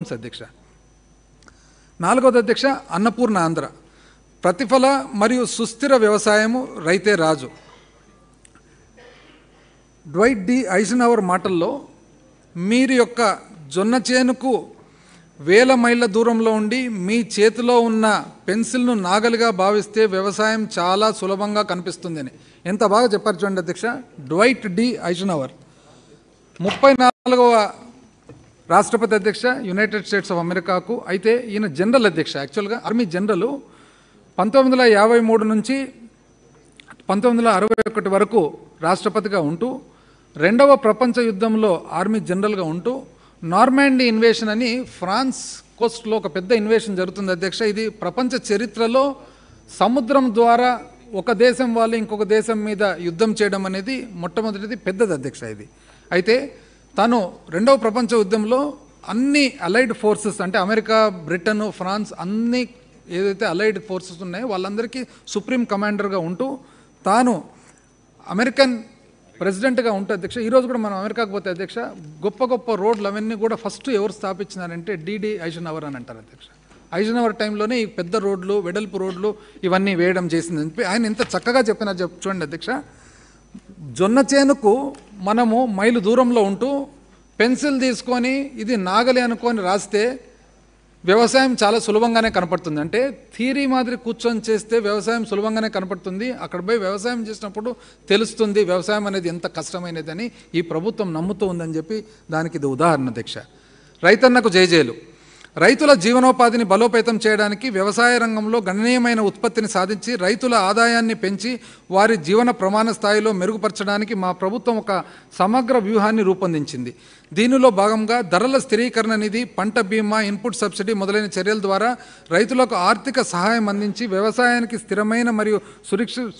అధ్యక్ష. నాలుగవది అధ్యక్ష, అన్నపూర్ణ ఆంధ్ర. ప్రతిఫల మరియు సుస్థిర వ్యవసాయము రైతే రాజు. డ్వైట్ డి ఐజెన్హవర్ మాటల్లో, మీరు యొక్క జొన్న చేనుకు వేల మైళ్ళ దూరంలో ఉండి మీ చేతిలో ఉన్న పెన్సిల్ను నాగలిగా భావిస్తే వ్యవసాయం చాలా సులభంగా కనిపిస్తుందని ఎంత బాగా చెప్పారు చూడండి అధ్యక్ష. డ్వైట్ డి ఐజెన్హవర్ 34వ రాష్ట్రపతి అధ్యక్ష యునైటెడ్ స్టేట్స్ ఆఫ్ అమెరికాకు. అయితే ఈయన జనరల్ అధ్యక్ష, యాక్చువల్గా ఆర్మీ జనరల్. 1953 నుంచి 1961 వరకు రాష్ట్రపతిగా ఉంటూ, రెండవ ప్రపంచ యుద్ధంలో ఆర్మీ జనరల్గా ఉంటూ, నార్మాండీ ఇన్వేషన్ అని ఫ్రాన్స్ కోస్ట్లో ఒక పెద్ద ఇన్వేషన్ జరుగుతుంది అధ్యక్ష. ఇది ప్రపంచ చరిత్రలో సముద్రం ద్వారా ఒక దేశం వాళ్ళు ఇంకొక దేశం మీద యుద్ధం చేయడం అనేది మొట్టమొదటిది పెద్దది అధ్యక్ష ఇది. అయితే తను రెండవ ప్రపంచ యుద్ధంలో అన్ని అలైడ్ ఫోర్సెస్ అంటే అమెరికా, బ్రిటన్, ఫ్రాన్స్ అన్ని ఏదైతే అలైడ్ ఫోర్సెస్ ఉన్నాయో వాళ్ళందరికీ సుప్రీం కమాండర్గా ఉంటూ తాను అమెరికన్ ప్రెసిడెంట్గా ఉంటే అధ్యక్ష. ఈరోజు కూడా మనం అమెరికాకు పోతే అధ్యక్ష, గొప్ప గొప్ప రోడ్లు అవన్నీ కూడా ఫస్ట్ ఎవరు స్థాపించినారంటే డిడి ఐజెన్హవర్ అని అంటారు అధ్యక్ష. ఐజెన్హవర్ టైంలోనే ఈ పెద్ద రోడ్లు, వెడల్పు రోడ్లు ఇవన్నీ వేయడం చేసింది. ఆయన ఎంత చక్కగా చెప్పినా చూడండి అధ్యక్ష. జొన్న చేనుకు మనము మైలు దూరంలో ఉంటూ పెన్సిల్ తీసుకొని ఇది నాగలి అనుకొని రాస్తే వ్యవసాయం చాలా సులభంగానే కనపడుతుంది. అంటే థియరీ మాదిరి కూర్చొని చేస్తే వ్యవసాయం సులభంగానే కనపడుతుంది. అక్కడ పోయి వ్యవసాయం చేసినప్పుడు తెలుస్తుంది వ్యవసాయం అనేది ఎంత కష్టమైనదని ఈ ప్రభుత్వం నమ్ముతూ ఉందని చెప్పి దానికి ఇది ఉదాహరణ అధ్యక్ష. రైతన్నకు జైజేలు. రైతుల జీవనోపాధిని బలోపేతం చేయడానికి, వ్యవసాయ రంగంలో గణనీయమైన ఉత్పత్తిని సాధించి రైతుల ఆదాయాన్ని పెంచి వారి జీవన ప్రమాణ స్థాయిలో మెరుగుపరచడానికి మా ప్రభుత్వం ఒక సమగ్ర వ్యూహాన్ని రూపొందించింది. దీనిలో భాగంగా ధరల స్థిరీకరణ నిధి, పంట బీమా, ఇన్పుట్ సబ్సిడీ మొదలైన చర్యల ద్వారా రైతులకు ఆర్థిక సహాయం అందించి వ్యవసాయానికి స్థిరమైన మరియు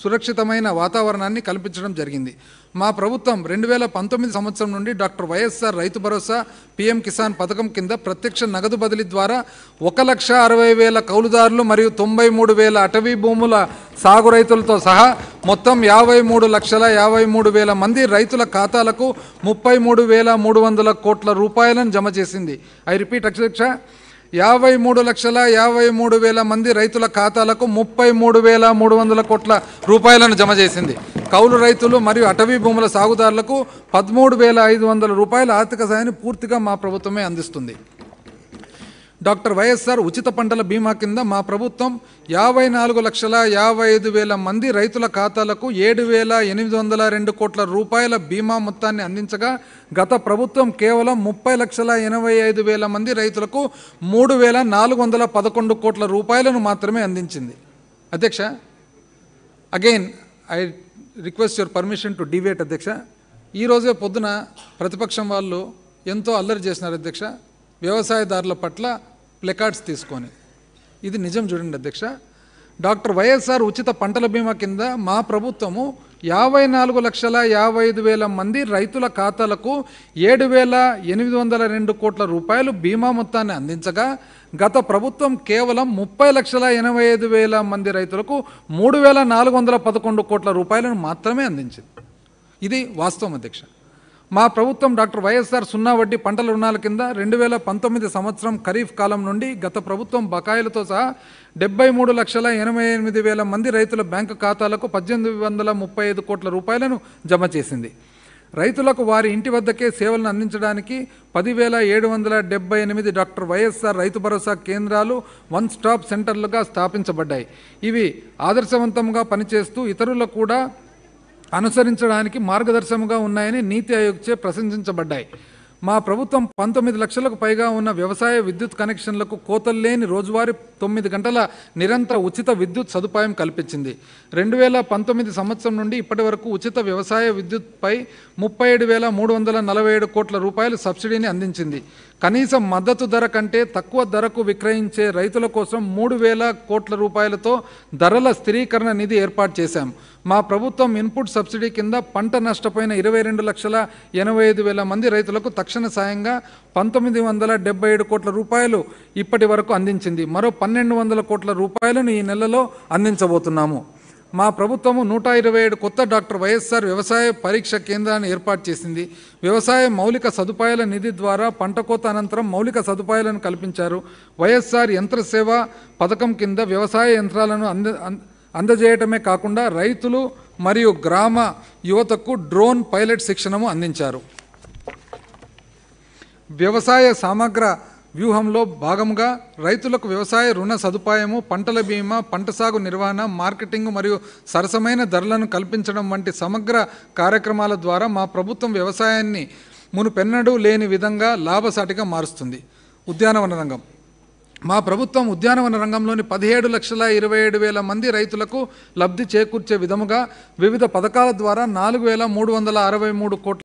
సురక్షితమైన వాతావరణాన్ని కల్పించడం జరిగింది. మా ప్రభుత్వం 2019 సంవత్సరం నుండి doctor YSR Rythu Bharosa, PM Kisan పథకం కింద ప్రత్యక్ష నగదు బదిలీ ద్వారా 1,60,000 కౌలుదారులు మరియు 93,000 అటవీ భూముల సాగు రైతులతో సహా మొత్తం 53,53,000 మంది రైతుల ఖాతాలకు 33,300 కోట్ల రూపాయలను జమ చేసింది. ఐ రిపీట్ అధ్యక్ష, 53,53,000 మంది రైతుల ఖాతాలకు 33,300 కోట్ల రూపాయలను జమ చేసింది. కౌలు రైతులు మరియు అటవీ భూముల సాగుదారులకు 13,500 రూపాయల ఆర్థిక సాయాన్ని పూర్తిగా మా ప్రభుత్వమే అందిస్తుంది. డాక్టర్ వైఎస్ఆర్ ఉచిత పంటల బీమా కింద మా ప్రభుత్వం 54,55,000 మంది రైతుల ఖాతాలకు 7,802 కోట్ల రూపాయల బీమా మొత్తాన్ని అందించగా, గత ప్రభుత్వం కేవలం 30,85,000 మంది రైతులకు 3,411 కోట్ల రూపాయలను మాత్రమే అందించింది. అధ్యక్ష, again I request your permission to డివేట్ అధ్యక్ష. ఈరోజే పొద్దున ప్రతిపక్షం వాళ్ళు ఎంతో అల్లరి చేసినారు అధ్యక్ష, వ్యవసాయదారుల పట్ల ప్లెకార్డ్స్ తీసుకొని. ఇది నిజం చూడండి అధ్యక్ష. డాక్టర్ వైఎస్ఆర్ ఉచిత పంటల బీమా కింద మా ప్రభుత్వము 54,55,000 మంది రైతుల ఖాతాలకు 7,802 కోట్ల రూపాయలు బీమా మొత్తాన్ని అందించగా, గత ప్రభుత్వం కేవలం 30,85,000 మంది రైతులకు 3,411 కోట్ల రూపాయలను మాత్రమే అందించింది. ఇది వాస్తవం అధ్యక్ష. మా ప్రభుత్వం డాక్టర్ వైఎస్ఆర్ సున్నా వడ్డీ పంటల రుణాల కింద 2019 సంవత్సరం ఖరీఫ్ కాలం నుండి గత ప్రభుత్వం బకాయిలతో సహా 73,88,000 మంది రైతుల బ్యాంకు ఖాతాలకు 1,835 కోట్ల రూపాయలను జమ చేసింది. రైతులకు వారి ఇంటి వద్దకే సేవలను అందించడానికి 10,778 డాక్టర్ వైఎస్ఆర్ రైతు భరోసా కేంద్రాలు వన్ స్టాప్ సెంటర్లుగా స్థాపించబడ్డాయి. ఇవి ఆదర్శవంతంగా పనిచేస్తూ ఇతరులకు కూడా అనుసరించడానికి మార్గదర్శకంగా ఉన్నాయని నీతి ఆయోగ్చే ప్రశంసించబడ్డాయి. మా ప్రభుత్వం 19 లక్షలకు పైగా ఉన్న వ్యవసాయ విద్యుత్ కనెక్షన్లకు కోతలు లేని రోజువారీ 9 గంటల నిరంతర ఉచిత విద్యుత్ సదుపాయం కల్పించింది. 2019 సంవత్సరం నుండి ఇప్పటి వరకు ఉచిత వ్యవసాయ విద్యుత్పై 37,347 కోట్ల రూపాయల సబ్సిడీని అందించింది. కనీస మద్దతు ధర కంటే తక్కువ ధరకు విక్రయించే రైతుల కోసం 3,000 కోట్ల రూపాయలతో ధరల స్థిరీకరణ నిధి ఏర్పాటు చేశాం. మా ప్రభుత్వం ఇన్పుట్ సబ్సిడీ కింద పంట నష్టపోయిన 22,85,000 మంది రైతులకు తక్షణ సాయంగా 1,977 కోట్ల రూపాయలు ఇప్పటి వరకు అందించింది. మరో 1,200 కోట్ల రూపాయలను ఈ నెలలో అందించబోతున్నాము. మా ప్రభుత్వము 127 కొత్త డాక్టర్ వైఎస్ఆర్ వ్యవసాయ పరీక్ష కేంద్రాన్ని ఏర్పాటు చేసింది. వ్యవసాయ మౌలిక సదుపాయాల నిధి ద్వారా పంట కోత అనంతరం మౌలిక సదుపాయాలను కల్పించారు. వైఎస్ఆర్ యంత్ర సేవ పథకం కింద వ్యవసాయ యంత్రాలను అందజేయటమే కాకుండా రైతులు మరియు గ్రామ యువతకు డ్రోన్ పైలట్ శిక్షణను అందించారు. వ్యవసాయ సమగ్ర వ్యూహంలో భాగంగా రైతులకు వ్యవసాయ రుణ సదుపాయము, పంటల బీమా, పంట సాగు నిర్వహణ, మార్కెటింగ్ మరియు సరసమైన ధరలను కల్పించడం వంటి సమగ్ర కార్యక్రమాల ద్వారా మా ప్రభుత్వం వ్యవసాయాన్ని మునుపెన్నడూ లేని విధంగా లాభసాటిగా మారుస్తుంది. ఉద్యానవన రంగం. మా ప్రభుత్వం ఉద్యానవన రంగంలోని 17,27,000 మంది రైతులకు లబ్ధి చేకూర్చే విధముగా వివిధ పథకాల ద్వారా 4,363 కోట్ల